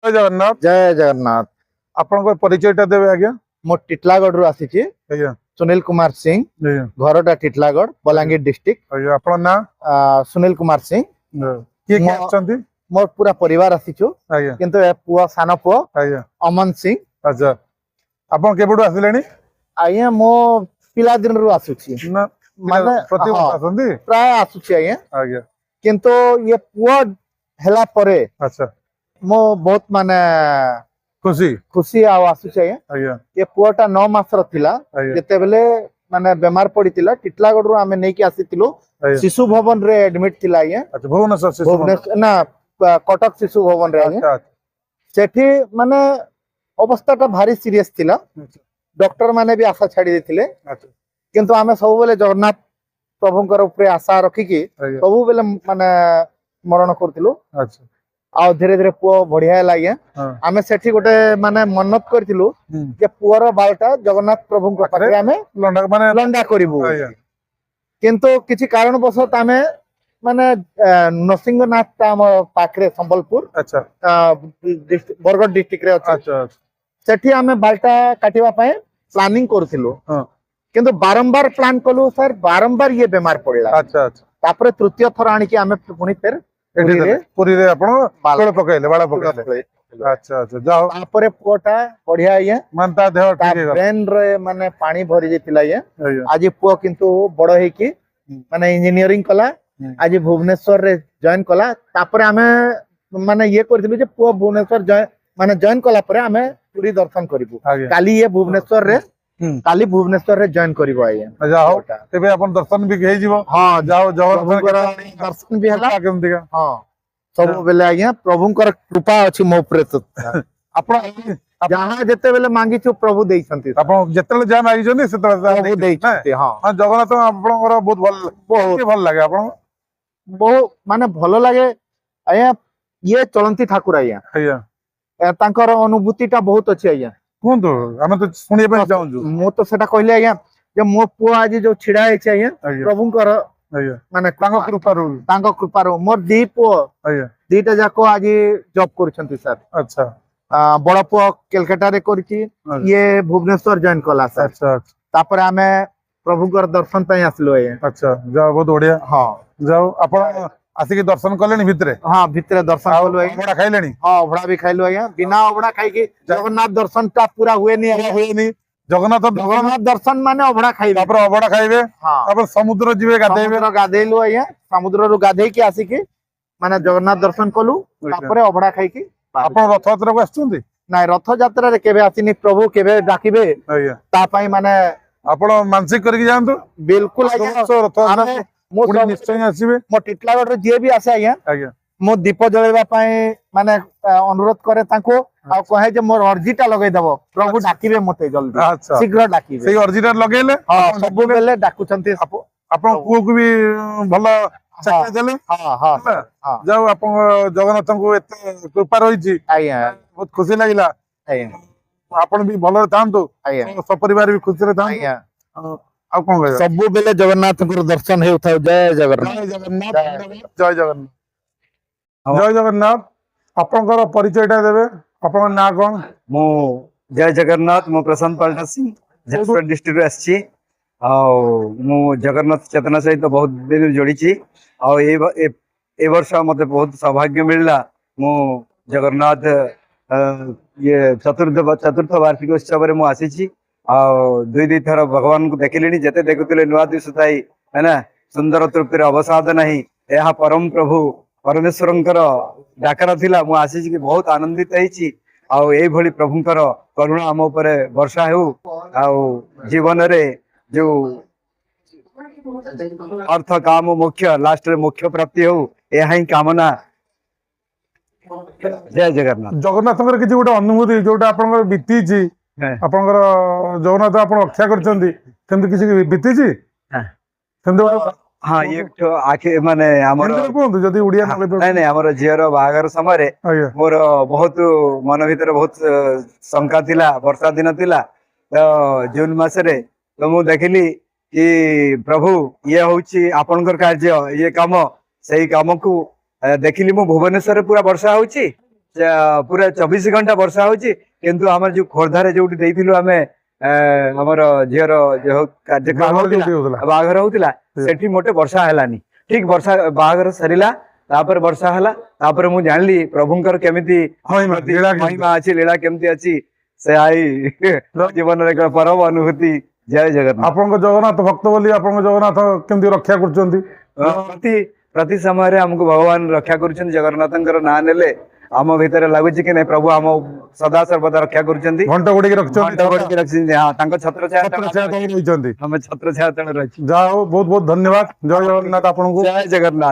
जय जगन्नाथ। जय जगन्नाथ। आपन परिचय देवे आज्ञा। मो टिटलागढ़ रु आसी छी। सुनील कुमार सिंह। घरटा टिटलागढ़ बलांगीर डिस्ट्रिक्ट। आपन ना सुनील कुमार सिंह। मोर पूरा परिवार आसी छु किंतु ए पुआ सानो पुआ अमन सिंह। अच्छा आपन केबडू आसिलेनी? आया मो पिला दिन रु आसु छी ना माने प्रति वर्ष आसंदी प्राय आसु छी आया आज्ञा किंतु ये पुआ हेला परे अच्छा मो बहुत माने खुशी खुशी आसु छी आया ये पुआटा 9 मास र थिला जते बेले माने बीमार पड़ीतिला टिटलागढ़ रु आमे नै कि आसीतिलु शिशु भवन रे एडमिट थिला आया। अच्छा भुवनेश्वर ना कटक शिशु भवन रे आया सेठी माने अवस्थाटा भारी सीरियस थिला। डॉक्टर माने भी आशा छाड़ी देथिले किंतु आमे सब बेले जगन्नाथ प्रभुंकर ऊपर आशा रखी कि सब बेले माने मरण करथिलु। अच्छा आ धीरे धीरे पुओ बढ़िया लागे आमे सेठी गोटे माने मन्नत करथिलु जे पुओर बालटा जगन्नाथ प्रभुंकर पाखरे आमे लंडा माने लंडा करिवु किंतु किछि कारण बसत आमे माने नरसिंहनाथ ता हम पाखरे संबलपुर अच्छा बरगढ़ डिस्ट्रिक्ट रे अछि। अच्छा सेठी आमे बालटा काटिबा पय प्लानिंग करथिलु किंतु बारंबार प्लान कलु सर बारंबार ये बीमार पड़ला। अच्छा अच्छा तापरे तृतीय थर आनी कि आमे पुनी फेर पुरी रे आपण बाळ पकाइले बाळ पकाइले। अच्छा अच्छा जाओ तापरे पुओटा बढ़िया ये मानता देह ठीक है ब्रेन रे माने पानी भरी जेतिला ये आज पुओ किंतु बड़ हे कि माने इंजीनियरिंग कला आज भुवनेश्वर रे जॉइन कला तापरे आमे माने ये करथिलु जे पुओ भुवनेश्वर माने जॉइन कला परे आमे पूरी दर्शन करिवु काली ये भुवनेश्वर रे काली भुवनेश्वर रे जॉइन करिवु आया। जाओ तेबे अपन दर्शन भी हे जीवो। हां जाओ जगन्नाथ दर्शन भी हला केमति का हां सब बेले आया प्रभुंकर कृपा अछि मो ऊपर तो अपन जहां जेते बेले मांगी छु प्रभु देई छथि अपन जेते जा मांगी छथि से प्रभु देई छथि। हां हां जगन्नाथ आपनकर बहुत भल लागे आपन बहुत माने भलो लागे आया ये चलंती ठाकुर आया तांकर अनुभूतिटा बहुत अछि आया कोन तो हम तो सुनिए पे जाऊं मो तो सेटा कहले आया जे मो पुआ आज जो छिडा है आया प्रभुंकर माने तांको कृपा रो मोर दी पुआ दीटा जाको आज जॉब करछंती सर। अच्छा बड़ पुआ कलकत्ता रे करछि ये भुवनेश्वर जॉइन कला सर। अच्छा तापर आमे प्रभुंकर दर्शन पय आसलो आया। अच्छा जाओ बहुत बढ़िया। हां जाओ आपण आसिक दर्शन कलेनी भितरे? हां भितरे दर्शन कलो आया अबड़ा खाइलेनी? हां अबड़ा भी खाइलो आया बिना अबड़ा खाइ के जगन्नाथ दर्शन ता पूरा हुए नहीं जगन्नाथ दर्शन माने अबड़ा खाइबे तापर अबड़ा खाइबे तापर समुद्र जीवे गाधेबे गाधेलु आया समुद्र रु गाधे के आसी के माने जगन्नाथ दर्शन कलु तापर अबड़ा खाइ के आपण रथ यात्रा को आछुंती ना रथ यात्रा रे केबे आसीनी प्रभु केबे डाकिबे ता पई माने आपण मानसिक करके जानतो बिल्कुल आया मो निश्चय आसीबे मो टिटलागढ़ रे जे भी आसे आया मो दीप जळेबा पई माने अनुरोध करे ताको आ कहे जे मोर अर्जीटा लगै दबो प्रभु डाकिबे मते जल्दी शीघ्र डाकिबे सेही अर्जीटा लगेले हां सब बेले डाकु छंती आपण पुओ को भी भलो चाकरी देले। हां हां जाऊ आपण जगन्नाथ को एते कृपा रही छी आया बहुत खुशी लागिला आया आपण भी भलो थांतो आया सब परिवार भी खुशी रे थांतो आया आ कोन सब बेले जगन्नाथ को दर्शन हे उठाओ। जय जगन्नाथ जय जगन्नाथ जय जगन्नाथ जय जगन्नाथ आपनकर परिचयटा देबे आपन ना कोन? मो जय जगन्नाथ मो प्रशांत पाल्टा सिंह झारखंड डिस्ट्रिक्ट आछि आ मो जगन्नाथ चेतना सहित बहुत दिन जोड़ी छी आ ए वर्ष मते बहुत सौभाग्य मिलला मो जगन्नाथ ये चतुर्थ वार्षिक उत्सव रे मो आसी छी आ दुई थर भगवान को देखिलेनी जते देखुतले नुआ दिस थाई है ना सुंदर तृप्तिर अवसाद नहीं यह परम प्रभु परमेश्वरंकर डाकरा थिला मु आसी कि बहुत आनंदित हेची आउ ए भली प्रभुंकर करुणा हम ऊपर वर्षा हेउ आउ जीवन रे जो अर्थ काम मुख्य लास्ट रे मुख्य प्राप्ति हो यह ही कामना। जय जगन्नाथ जगन्नाथଙ୍କର କିଛି ଗୋଟେ ଅନୁଭୂତି ଯୋଉଟା ଆପଣଙ୍କର ବିତିଛି ଆପଣଙ୍କର ଜଗନ୍ନାଥ ଆପଣ ରକ୍ଷା କରିଛନ୍ତି ସେମିତି କିଛି ବିତିଛି ସେମିତି? हाँ ये तो आखे माने हमर कोन जदी उडिया नहीं नहीं हमर झियर बाहागर समय मोर बहुत मन भीतर बहुत शंका थिला वर्षा दिन थिला तो जून मास रे तो मु देखिली कि प्रभु ये होची आपनकर कार्य ये काम सही काम को देखिली मु भुवनेश्वर पूरा वर्षा होची पूरा 24 घंटा वर्षा होची किंतु हमर जो खोर्धा रे जोटी देइथिलु हमें हमर झियर जो कार्यक्रम बाघर होतिला सेठी मोटे वर्षा हेलानी ठीक वर्षा बाघर सरिला तापर वर्षा हला तापर मु जानली प्रभुंकर केमिति महिमा अछि लीला केमिति अछि से आई जीवन रे परम अनुभूति जय जगन्नाथ आपन जगन्नाथ भक्त बोली आपन जगन्नाथ केमती रक्षा करचंती प्रति प्रति समय रे हमको भगवान रक्षा करुछन जगन्नाथंकर ना नेले आम भितर लागुची कि नहीं प्रभु आम सदा सर्वदा रक्षा करुछंती घंटा गुडी रखचंती हां तांको छत्र छाया रहिचंती हम छत्र छाया तळे रही जा बहुत बहुत धन्यवाद जय जगन्नाथ आपन को जय जगन्नाथ।